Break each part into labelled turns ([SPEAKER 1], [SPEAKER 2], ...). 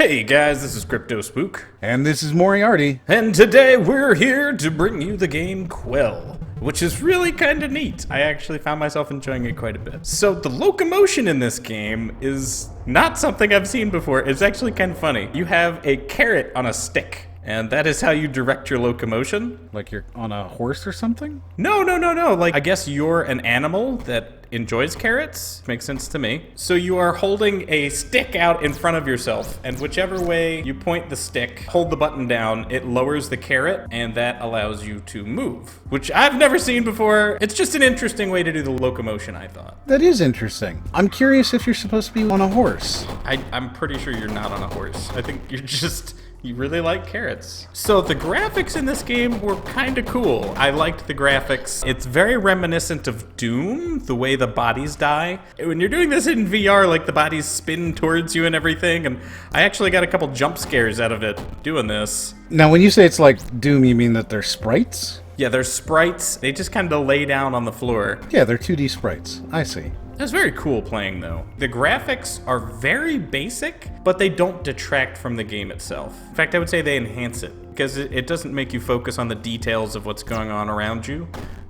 [SPEAKER 1] Hey guys, this is Crypto Spook.
[SPEAKER 2] And this is Moriarty.
[SPEAKER 1] And today we're here to bring you the game Quell, which is really kind of neat. I actually found myself enjoying it quite a bit. So the locomotion in this game is not something I've seen before. It's actually kind of funny. You have a carrot on a stick, and that is how you direct your locomotion.
[SPEAKER 2] Like you're on a horse or something?
[SPEAKER 1] No. Like, I guess you're an animal that enjoys carrots. Makes sense to me. So you are holding a stick out in front of yourself, and whichever way you point the stick, hold the button down, it lowers the carrot, and that allows you to move, which I've never seen before. It's just an interesting way to do the locomotion, I thought.
[SPEAKER 2] That is interesting. I'm curious if you're supposed to be on a horse.
[SPEAKER 1] I'm pretty sure you're not on a horse. I think you really like carrots. So the graphics in this game were kind of cool. I liked the graphics. It's very reminiscent of Doom, the way the bodies die. When you're doing this in VR, like the bodies spin towards you and everything, and I actually got a couple jump scares out of it doing this.
[SPEAKER 2] Now, when you say it's like Doom, you mean that they're sprites?
[SPEAKER 1] Yeah, they're sprites. They just kind of lay down on the floor.
[SPEAKER 2] Yeah, they're 2D sprites. I see.
[SPEAKER 1] It's very cool playing, though. The graphics are very basic, but they don't detract from the game itself. In fact, I would say they enhance it, because it doesn't make you focus on the details of what's going on around you.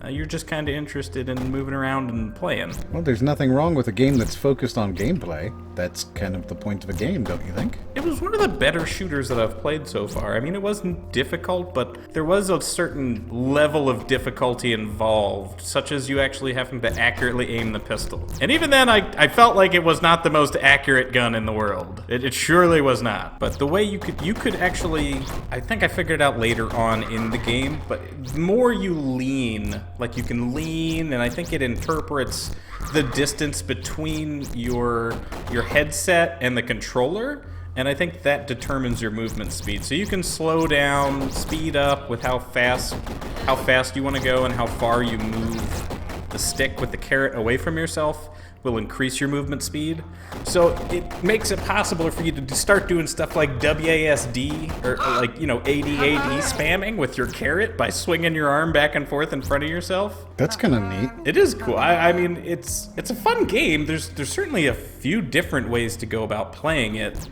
[SPEAKER 1] You're just kind of interested in moving around and playing.
[SPEAKER 2] Well, there's nothing wrong with a game that's focused on gameplay. That's kind of the point of a game, don't you think?
[SPEAKER 1] It was one of the better shooters that I've played so far. I mean, it wasn't difficult, but there was a certain level of difficulty involved, such as you actually having to accurately aim the pistol. And even then, I felt like it was not the most accurate gun in the world. It surely was not. But the way you could actually, I think I figured it out later on in the game, but the more you lean, like you can lean, and I think it interprets the distance between your headset and the controller, and I think that determines your movement speed. So you can slow down, speed up with how fast you want to go, and how far you move the stick with the carrot away from yourself will increase your movement speed. So it makes it possible for you to start doing stuff like WASD or like, AD spamming with your carrot by swinging your arm back and forth in front of yourself.
[SPEAKER 2] That's kind of neat.
[SPEAKER 1] It is cool. I mean, it's a fun game. There's certainly a few different ways to go about playing it,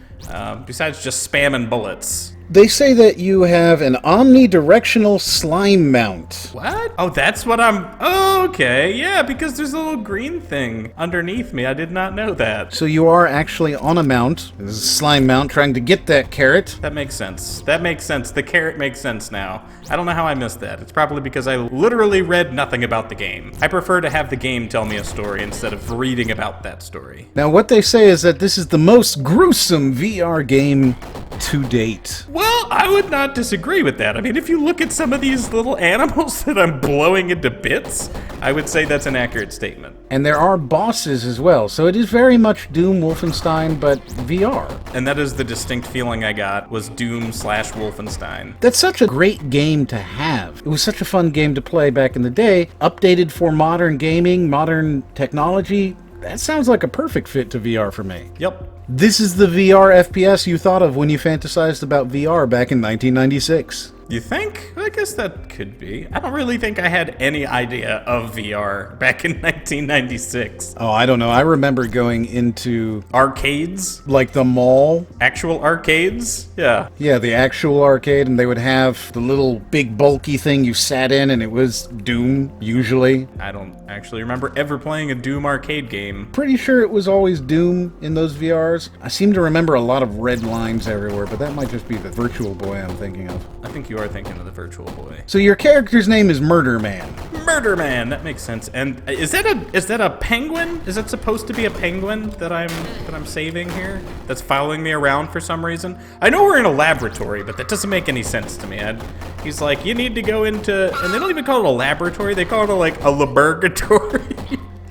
[SPEAKER 1] besides just spamming bullets.
[SPEAKER 2] They say that you have an omnidirectional slime mount.
[SPEAKER 1] What? Oh, that's what oh, okay. Yeah, because there's a little green thing underneath me. I did not know that.
[SPEAKER 2] So you are actually on a mount. This is a slime mount trying to get that carrot.
[SPEAKER 1] That makes sense. That makes sense. The carrot makes sense now. I don't know how I missed that. It's probably because I literally read nothing about the game. I prefer to have the game tell me a story instead of reading about that story.
[SPEAKER 2] Now, what they say is that this is the most gruesome VR game to date.
[SPEAKER 1] Well, I would not disagree with that. I mean, if you look at some of these little animals that I'm blowing into bits, I would say that's an accurate statement.
[SPEAKER 2] And there are bosses as well, so it is very much Doom, Wolfenstein, but VR.
[SPEAKER 1] And that is the distinct feeling I got, was Doom/Wolfenstein.
[SPEAKER 2] That's such a great game to have. It was such a fun game to play back in the day, updated for modern gaming, modern technology. That sounds like a perfect fit to VR for me.
[SPEAKER 1] Yep.
[SPEAKER 2] This is the VR FPS you thought of when you fantasized about VR back in 1996.
[SPEAKER 1] You think? I guess that could be. I don't really think I had any idea of VR back in 1996.
[SPEAKER 2] Oh, I don't know. I remember going into
[SPEAKER 1] Arcades?
[SPEAKER 2] like the mall.
[SPEAKER 1] Actual arcades? Yeah.
[SPEAKER 2] Yeah, the actual arcade, and they would have the little big bulky thing you sat in, and it was Doom, usually.
[SPEAKER 1] I don't actually remember ever playing a Doom arcade game.
[SPEAKER 2] Pretty sure it was always Doom in those VRs. I seem to remember a lot of red lines everywhere, but that might just be the Virtual Boy I'm thinking of.
[SPEAKER 1] I think you are thinking of the Virtual Boy.
[SPEAKER 2] So your character's name is Murderman.
[SPEAKER 1] Murderman, that makes sense. And is that a penguin? Is that supposed to be a penguin that I'm saving here? That's following me around for some reason? I know we're in a laboratory, but that doesn't make any sense to me. He's like, you need to go into, and they don't even call it a laboratory. They call it like a laboratory.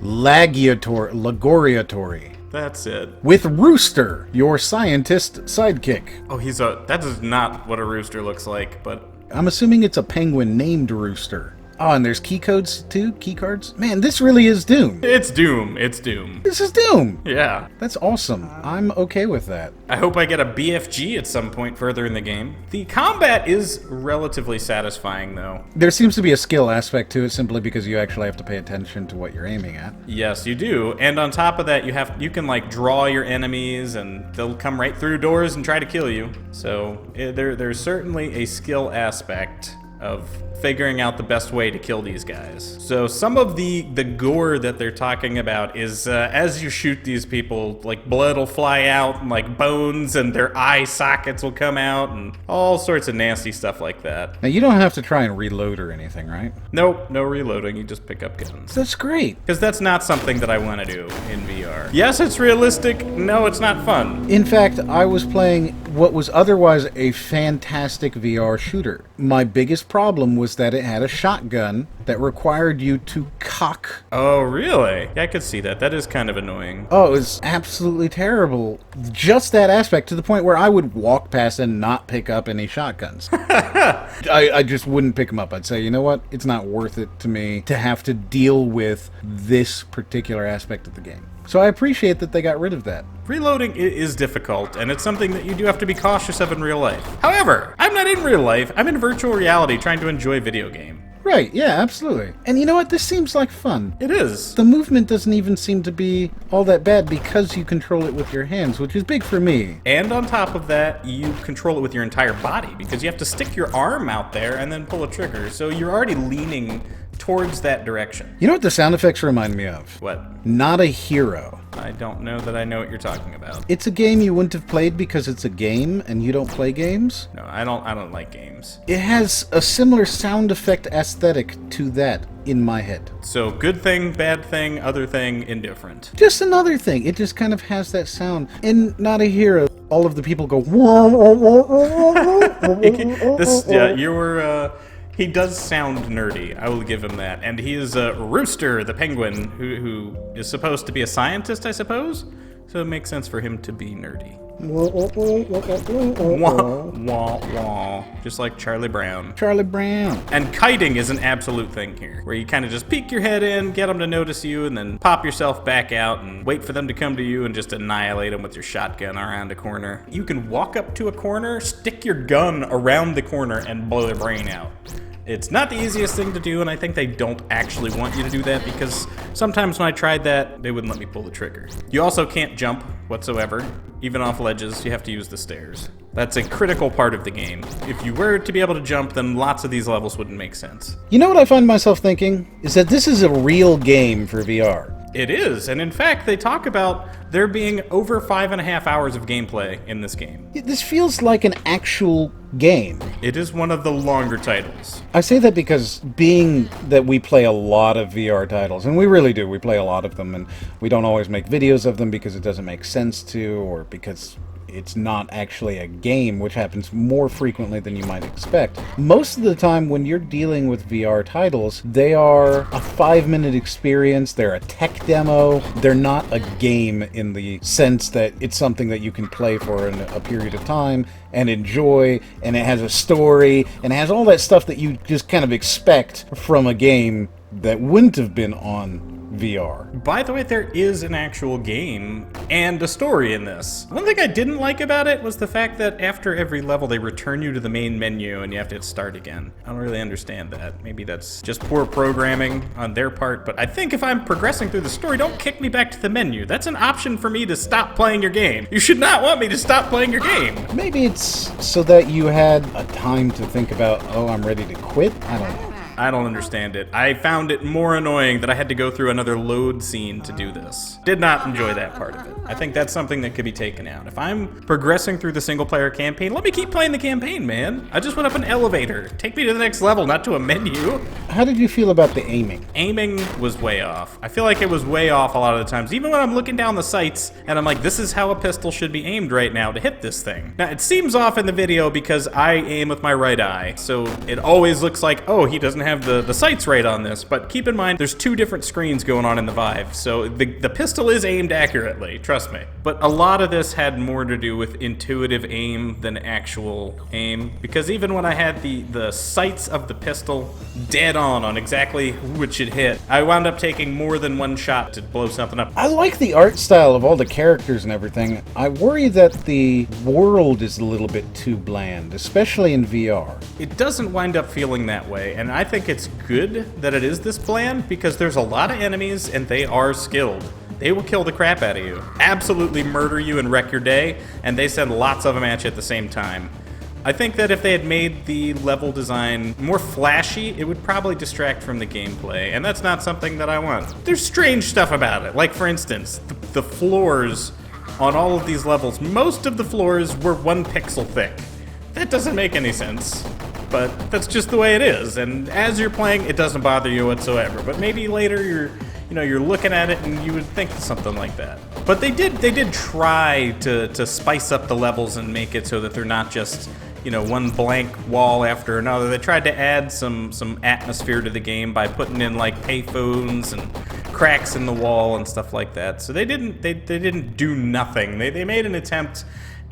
[SPEAKER 2] Lagoreatory.
[SPEAKER 1] That's it.
[SPEAKER 2] With Rooster, your scientist sidekick.
[SPEAKER 1] Oh, that is not what a rooster looks like, but
[SPEAKER 2] I'm assuming it's a penguin named Rooster. Oh, and there's key codes too? Key cards? Man, this really is Doom.
[SPEAKER 1] It's Doom. It's Doom.
[SPEAKER 2] This is Doom.
[SPEAKER 1] Yeah.
[SPEAKER 2] That's awesome. I'm okay with that.
[SPEAKER 1] I hope I get a BFG at some point further in the game. The combat is relatively satisfying, though.
[SPEAKER 2] There seems to be a skill aspect to it simply because you actually have to pay attention to what you're aiming at.
[SPEAKER 1] Yes, you do. And on top of that, you can like draw your enemies and they'll come right through doors and try to kill you. So there's certainly a skill aspect of figuring out the best way to kill these guys. So some of the gore that they're talking about is as you shoot these people, like blood will fly out and like bones and their eye sockets will come out and all sorts of nasty stuff like that.
[SPEAKER 2] Now, you don't have to try and reload or anything, right?
[SPEAKER 1] Nope, no reloading, you just pick up guns.
[SPEAKER 2] That's great.
[SPEAKER 1] Because that's not something that I want to do in VR. Yes, it's realistic. No, it's not fun.
[SPEAKER 2] In fact, I was playing what was otherwise a fantastic VR shooter. My biggest problem was that it had a shotgun that required you to cock.
[SPEAKER 1] Oh, really? Yeah, I could see that. That is kind of annoying.
[SPEAKER 2] Oh, it was absolutely terrible. Just that aspect, to the point where I would walk past and not pick up any shotguns. I just wouldn't pick them up. I'd say, you know what? It's not worth it to me to have to deal with this particular aspect of the game. So I appreciate that they got rid of that.
[SPEAKER 1] Reloading is difficult, and it's something that you do have to be cautious of in real life. However, I'm not in real life. I'm in virtual reality trying to enjoy a video game.
[SPEAKER 2] Right, yeah, absolutely. And you know what? This seems like fun.
[SPEAKER 1] It is.
[SPEAKER 2] The movement doesn't even seem to be all that bad because you control it with your hands, which is big for me.
[SPEAKER 1] And on top of that, you control it with your entire body because you have to stick your arm out there and then pull a trigger. So you're already leaning towards that direction.
[SPEAKER 2] You know what the sound effects remind me of?
[SPEAKER 1] What?
[SPEAKER 2] Not a Hero.
[SPEAKER 1] I don't know that I know what you're talking about.
[SPEAKER 2] It's a game you wouldn't have played because it's a game and you don't play games.
[SPEAKER 1] No, I don't like games.
[SPEAKER 2] It has a similar sound effect aesthetic to that in my head.
[SPEAKER 1] So good thing, bad thing, other thing, indifferent.
[SPEAKER 2] Just another thing. It just kind of has that sound. In Not a Hero, all of the people go
[SPEAKER 1] he does sound nerdy, I will give him that. And he is Rooster, the penguin, who is supposed to be a scientist, I suppose? So it makes sense for him to be nerdy. Wah, wah, wah. Just like Charlie Brown.
[SPEAKER 2] Charlie Brown.
[SPEAKER 1] And kiting is an absolute thing here, where you kind of just peek your head in, get them to notice you, and then pop yourself back out and wait for them to come to you and just annihilate them with your shotgun around a corner. You can walk up to a corner, stick your gun around the corner, and blow their brain out. It's not the easiest thing to do, and I think they don't actually want you to do that because sometimes when I tried that, they wouldn't let me pull the trigger. You also can't jump whatsoever. Even off ledges, you have to use the stairs. That's a critical part of the game. If you were to be able to jump, then lots of these levels wouldn't make sense.
[SPEAKER 2] You know what I find myself thinking? Is that this is a real game for VR.
[SPEAKER 1] It is, and in fact, they talk about there being over 5.5 hours of gameplay in this game.
[SPEAKER 2] This feels like an actual game.
[SPEAKER 1] It is one of the longer titles.
[SPEAKER 2] I say that because being that we play a lot of VR titles, and we really do, we play a lot of them, and we don't always make videos of them because it doesn't make sense to, or because it's not actually a game, which happens more frequently than you might expect. Most of the time when you're dealing with VR titles, they are a 5-minute experience, they're a tech demo, they're not a game in the sense that it's something that you can play for a period of time and enjoy, and it has a story, and it has all that stuff that you just kind of expect from a game that wouldn't have been on VR.
[SPEAKER 1] By the way, there is an actual game and a story in this. One thing I didn't like about it was the fact that after every level they return you to the main menu and you have to hit start again. I don't really understand that. Maybe that's just poor programming on their part, but I think if I'm progressing through the story, don't kick me back to the menu. That's an option for me to stop playing your game. You should not want me to stop playing your game.
[SPEAKER 2] Maybe it's so that you had a time to think about, oh, I'm ready to quit? I don't know.
[SPEAKER 1] I don't understand it. I found it more annoying that I had to go through another load scene to do this. Did not enjoy that part of it. I think that's something that could be taken out. If I'm progressing through the single player campaign, let me keep playing the campaign, man. I just went up an elevator. Take me to the next level, not to a menu.
[SPEAKER 2] How did you feel about the aiming?
[SPEAKER 1] Aiming was way off. I feel like it was way off a lot of the times. Even when I'm looking down the sights and I'm like, this is how a pistol should be aimed right now to hit this thing. Now, it seems off in the video because I aim with my right eye. So it always looks like, oh, he doesn't have have the sights right on this, but keep in mind there's two different screens going on in the Vive, so the pistol is aimed accurately, trust me. But a lot of this had more to do with intuitive aim than actual aim, because even when I had the sights of the pistol dead on exactly who it should hit, I wound up taking more than one shot to blow something up.
[SPEAKER 2] I like the art style of all the characters and everything. I worry that the world is a little bit too bland, especially in VR.
[SPEAKER 1] It doesn't wind up feeling that way, and I think it's good that it is this bland because there's a lot of enemies and they are skilled. They will kill the crap out of you, absolutely murder you and wreck your day, and they send lots of them at you at the same time. I think that if they had made the level design more flashy, it would probably distract from the gameplay, and that's not something that I want. There's strange stuff about it, like for instance, the floors on all of these levels, most of the floors were 1 pixel thick. That doesn't make any sense, but that's just the way it is, and as you're playing, it doesn't bother you whatsoever, but maybe later you're looking at it and you would think something like that. But they did try to spice up the levels and make it so that they're not just, one blank wall after another. They tried to add some atmosphere to the game by putting in like payphones and cracks in the wall and stuff like that. So they didn't do nothing. They made an attempt,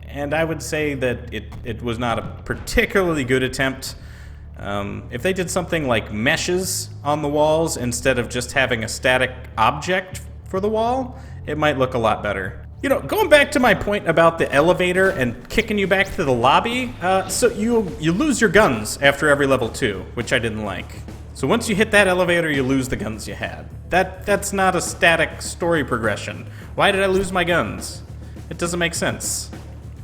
[SPEAKER 1] and I would say that it was not a particularly good attempt. If they did something like meshes on the walls instead of just having a static object for the wall, it might look a lot better. Going back to my point about the elevator and kicking you back to the lobby, so you lose your guns after every level 2, which I didn't like. So once you hit that elevator, you lose the guns you had. That's not a static story progression. Why did I lose my guns? It doesn't make sense.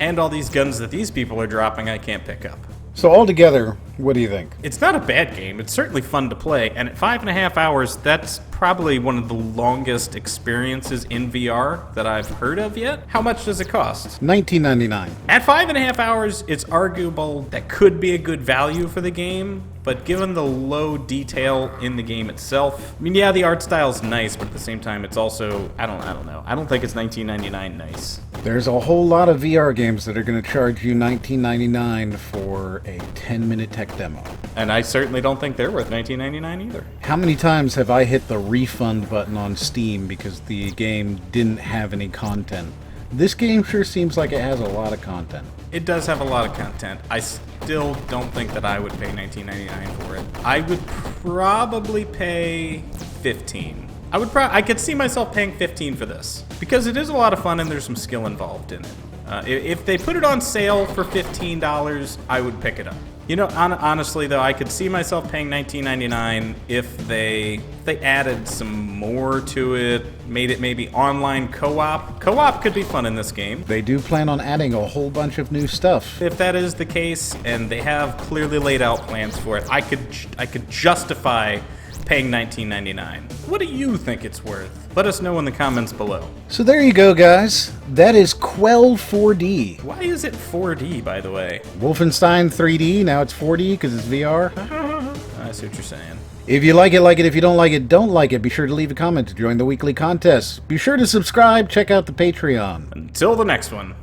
[SPEAKER 1] And all these guns that these people are dropping, I can't pick up.
[SPEAKER 2] So altogether, what do you think?
[SPEAKER 1] It's not a bad game. It's certainly fun to play, and at 5.5 hours, that's probably one of the longest experiences in VR that I've heard of yet. How much does it cost?
[SPEAKER 2] $19.99.
[SPEAKER 1] At 5.5 hours, it's arguable that could be a good value for the game, but given the low detail in the game itself, I mean, yeah, the art style's nice, but at the same time, it's also, I don't know. I don't think it's $19.99 nice.
[SPEAKER 2] There's a whole lot of VR games that are going to charge you $19.99 for a 10-minute tech demo.
[SPEAKER 1] And I certainly don't think they're worth $19.99 either.
[SPEAKER 2] How many times have I hit the refund button on Steam because the game didn't have any content? This game sure seems like it has a lot of content.
[SPEAKER 1] It does have a lot of content. I still don't think that I would pay $19.99 for it. I would probably pay $15. I could see myself paying $15 for this because it is a lot of fun and there's some skill involved in it. If they put it on sale for $15, I would pick it up. Honestly though, I could see myself paying $19.99 if they added some more to it, made it maybe online co-op. Co-op could be fun in this game.
[SPEAKER 2] They do plan on adding a whole bunch of new stuff.
[SPEAKER 1] If that is the case, and they have clearly laid out plans for it, I could justify paying $19.99. What do you think it's worth? Let us know in the comments below.
[SPEAKER 2] So there you go, guys. That is Quell 4D.
[SPEAKER 1] Why is it 4D, by the way?
[SPEAKER 2] Wolfenstein 3D, now it's 4D because it's VR.
[SPEAKER 1] I see what you're saying.
[SPEAKER 2] If you like it, like it. If you don't like it, don't like it. Be sure to leave a comment to join the weekly contest. Be sure to subscribe. Check out the Patreon.
[SPEAKER 1] Until the next one.